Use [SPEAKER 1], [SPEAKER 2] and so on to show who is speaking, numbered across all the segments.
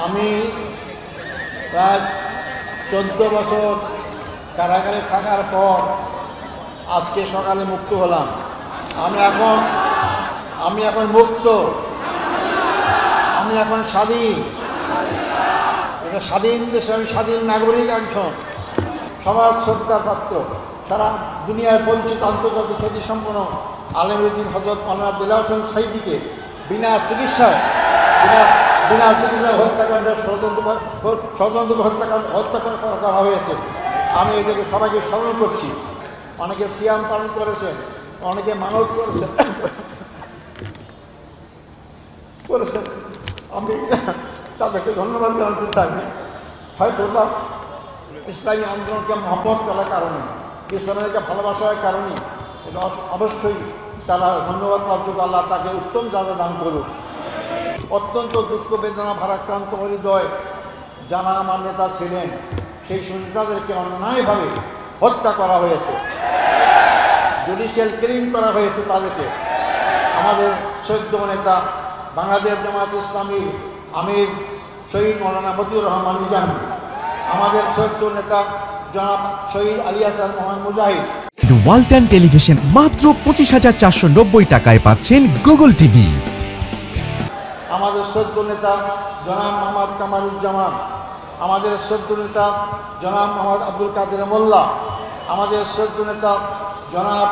[SPEAKER 1] আমি প্রায় 14 বছর কারাগারে থাকার পর আজকে সকালে মুক্ত হলাম। আমি এখন মুক্ত, আমি এখন স্বাধীন। এটা স্বাধীন দেশে আমি স্বাধীন নাগরিক, একজন সমাজ শ্রদ্ধার পাত্র, সারা দুনিয়ার পরিচিত আন্তর্জাতিক খ্যাতিসম্পন্ন আলেমউদ্দিন হযরত মাওলানা দেলাওয়ার হোসেন সাঈদীকে বিনা চিকিৎসায় হত্যাকাণ্ডের ষড়যন্ত্র হত্যা করা হয়েছে। আমি এটাকে সবাইকে স্মরণ করছি। অনেকে সিয়াম পালন করেছেন, অনেকে মানত করেছেন। আমি তাদেরকে ধন্যবাদ জানাতে চাই। হয়তো ইসলামী আন্দোলনকে মহব্বত করার কারণে, ইসলামীকে ভালোবাসার কারণে এটা অবশ্যই তারা ধন্যবাদ পাওয়ার যোগ্য। আল্লাহ তাকে উত্তম যাজা দান করুক। অত্যন্ত দুঃখ বেদনা ভারাক্রান্ত হৃদয় যারা আমার নেতা ছিলেন, সেই নেতাদেরকে অন্যায়ভাবে হত্যা করা হয়েছে, জুডিশিয়াল কিলিং করা হয়েছে তাদেরকে। আমাদের সদ্য নেতা বাংলাদেশ জামায়াত ইসলামীর আমির শহীদ মাওলানা মতিউর রহমান নিজামী, আমাদের সদ্য নেতা জনাব শহীদ আলী হাসান মোহাম্মদ মুজাহিদ।
[SPEAKER 2] ওয়ালটন টেলিভিশন মাত্র 25,490 টাকায় পাচ্ছেন গুগল টিভি।
[SPEAKER 1] আমাদের সদ্য নেতা জনাব মোহাম্মদ কামারুজ্জামান, আমাদের সদ্য নেতা জনাব মোহাম্মদ আব্দুল কাদের মোল্লা, আমাদের সদ্য নেতা জনাব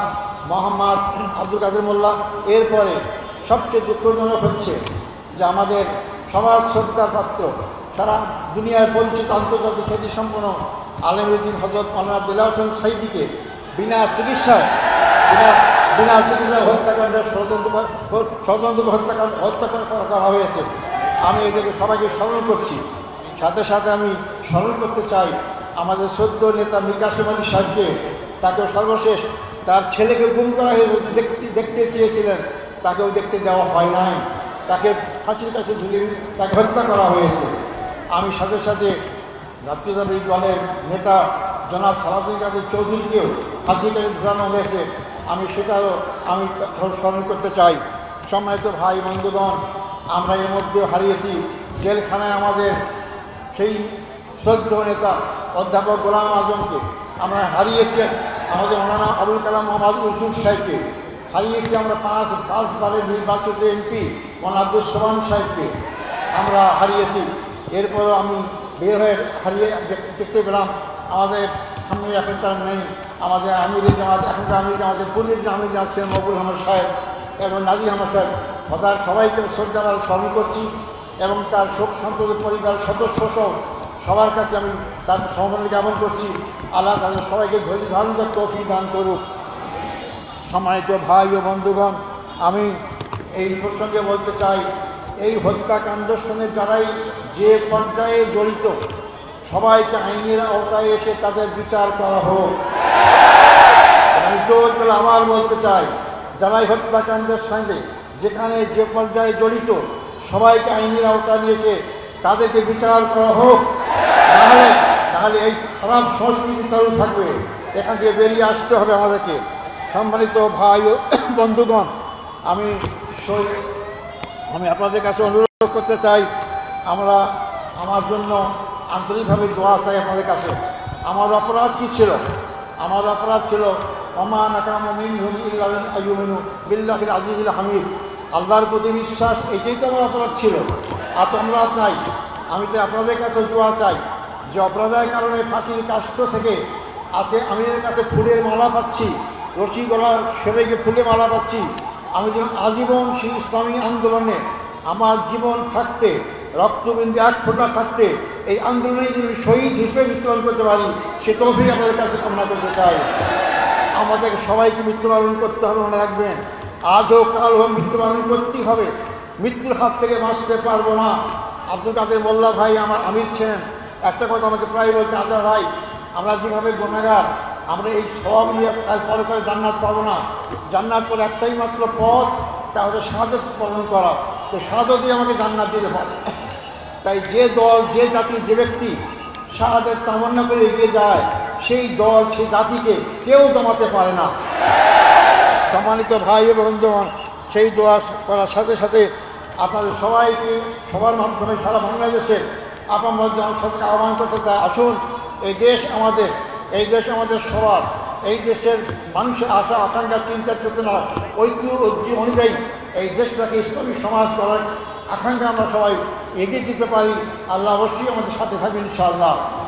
[SPEAKER 1] মোহাম্মদ আব্দুল কাদের মোল্লা। এরপরে সবচেয়ে দুঃখজনক হচ্ছে যে আমাদের সমাজ শ্রদ্ধার পাত্র, সারা দুনিয়ার পরিচিত আন্তর্জাতিক খ্যাতিসম্পন্ন আলেমউদ্দিন হযরত মাওলানা দেলাওয়ার হোসেন সাঈদীকে বিনা চিকিৎসায় হত্যাকাণ্ডের ষড়যন্ত্র হত্যা করা হয়েছে। আমি এটাকে সবাইকে স্মরণ করছি। সাথে সাথে আমি স্মরণ করতে চাই আমাদের সদ্য নেতা মীর কাসেম আলী সাহেবকে। তাকেও সর্বশেষ তার ছেলেকে গুম করা হয়েছে, দেখতে চেয়েছিলেন, তাকেও দেখতে দেওয়া হয় নাই, তাকে ফাঁসির কাছে ঝুলিয়ে তাকে হত্যা করা হয়েছে। আমি সাথে সাথে জাতীয়তাবাদী দলের নেতা জনাব সালাউদ্দিন কাদের চৌধুরীকেও ফাঁসির কাছে ঝুলানো হয়েছে। আমি সেটাও স্মরণ করতে চাই। সম্মানিত ভাই বন্ধুগণ, আমরা এর মধ্যেও হারিয়েছি জেলখানায় আমাদের সেই শ্রদ্ধ নেতা অধ্যাপক গোলাম আজমকে, আমরা হারিয়েছি আমাদের মাওলানা আবুল কালাম মোহাম্মদ ইউসুফ সাহেবকে, হারিয়েছি আমরা পাঁচবারের নির্বাচিত এমপি মাওলানা আব্দুস সোবহান সাহেবকে আমরা হারিয়েছি। এরপরও আমি বের হয়ে দেখতে পেলাম আমাদের সামনে এখন তার নেই আমাদের আমিরের জামাত, এখনকার আমির আমাদের পূর্বের যে আমির আছেন মকবুল আহমদ সাহেব এবং নাজির আহমদ সাহেব, তার সবাইকে শ্রদ্ধা স্মরণ করছি এবং তার শোক সন্তপ্ত পরিবার সদস্য সহ সবার কাছে আমি তার সমবেদনা জ্ঞাপন করছি। আল্লাহ তাদের সবাইকে ধৈর্য ধারণ করে তৌফিক দান করুক। সম্মানিত ভাই ও বন্ধুগণ, আমি এই প্রসঙ্গে বলতে চাই, এই হত্যাকাণ্ডের সঙ্গে যারাই যে পর্যায়ে জড়িত সবাইকে আইনের আওতায় এসে তাদের বিচার করা হোক। আমি জোর করে আবার বলতে চাই, যারাই হত্যাকাণ্ডের সঙ্গে যেখানে যে পর্যায়ে জড়িত সবাইকে আইনের আওতায় নিয়ে এসে তাদেরকে বিচার করা হোক। নাহলে এই খারাপ সংস্কৃতি চালু থাকবে, এখান থেকে বেরিয়ে আসতে হবে আমাদেরকে। সম্মানিত ভাই ও বন্ধুগণ, আমি আপনাদের কাছে অনুরোধ করতে চাই, আমার জন্য আন্তরিকভাবে দোয়া চাই আপনাদের কাছে। আমার অপরাধ কী ছিল? আমার অপরাধ ছিল ওমা নাকামু মিনহুম ইল্লা আন ইউমিনু বিল্লাহিল আজিজিল হামিদ। আল্লাহর প্রতি বিশ্বাস, এটাই তো আমার অপরাধ ছিল, আর তো অপরাধ নাই। আমি তো আপনাদের কাছে দোয়া চাই যে অপরাধের কারণে ফাঁসির কাষ্ট থেকে আমি এর কাছে ফুলের মালা পাচ্ছি, রশি গলার সেরেকে ফুলে মালা পাচ্ছি। আমি যেন আজীবন সেই ইসলামী আন্দোলনে আমার জীবন থাকতে, রক্তবিন্দু এক ফোঁটা থাকতে এই আন্দোলনে যদি শহীদ হিসেবে মৃত্যুবরণ করতে পারি, সে তৌফিক আমাদের কাছে কামনা করতে চাই। আমাদের সবাইকে মৃত্যুবরণ করতে হবে, মনে রাখবেন। আজ হোক কাল হোক মৃত্যুবরণ করতেই হবে, মৃত্যুর হাত থেকে বাঁচতে পারবো না। আব্দুল কাদের মোল্লা ভাই আমার আমির ছিলেন, একটা কথা আমাকে প্রায় বলতে, আদার ভাই আমরা যেভাবে গুনাহগার, আমরা এই সব নিয়ে পরে করে জান্নাত পাবো না। জান্নাত করে একটাই মাত্র পথ, তা হচ্ছে শাহাদাত পালন করা। তো শাহাদাতই আমাকে জান্নাত দিতে পারে। তাই যে দল, যে জাতি, যে ব্যক্তি শাহাদাত তামান্না করে এগিয়ে যায়, সেই দল, সেই জাতিকে কেউ দমাতে পারে না। সম্মানিত ভাই এবং বন্ধুগণ, সেই দোয়া করার সাথে সাথে আপনাদের সবাইকে সবার মাধ্যমে সারা বাংলাদেশের আপনার জনসাধারণকে আহ্বান করতে চাই, আসুন এই দেশ আমাদের সবার, এই দেশের মানুষের আশা আকাঙ্ক্ষা চিন্তা চেতনা ঐক্য অনুযায়ী এই দেশটাকে ইসলামী সমাজ করার আকাঙ্ক্ষা আমরা সবাই এগিয়ে যেতে পারি। আল্লাহ অবশ্যই আমাদের সাথে থাকবেন ইনশাআল্লাহ।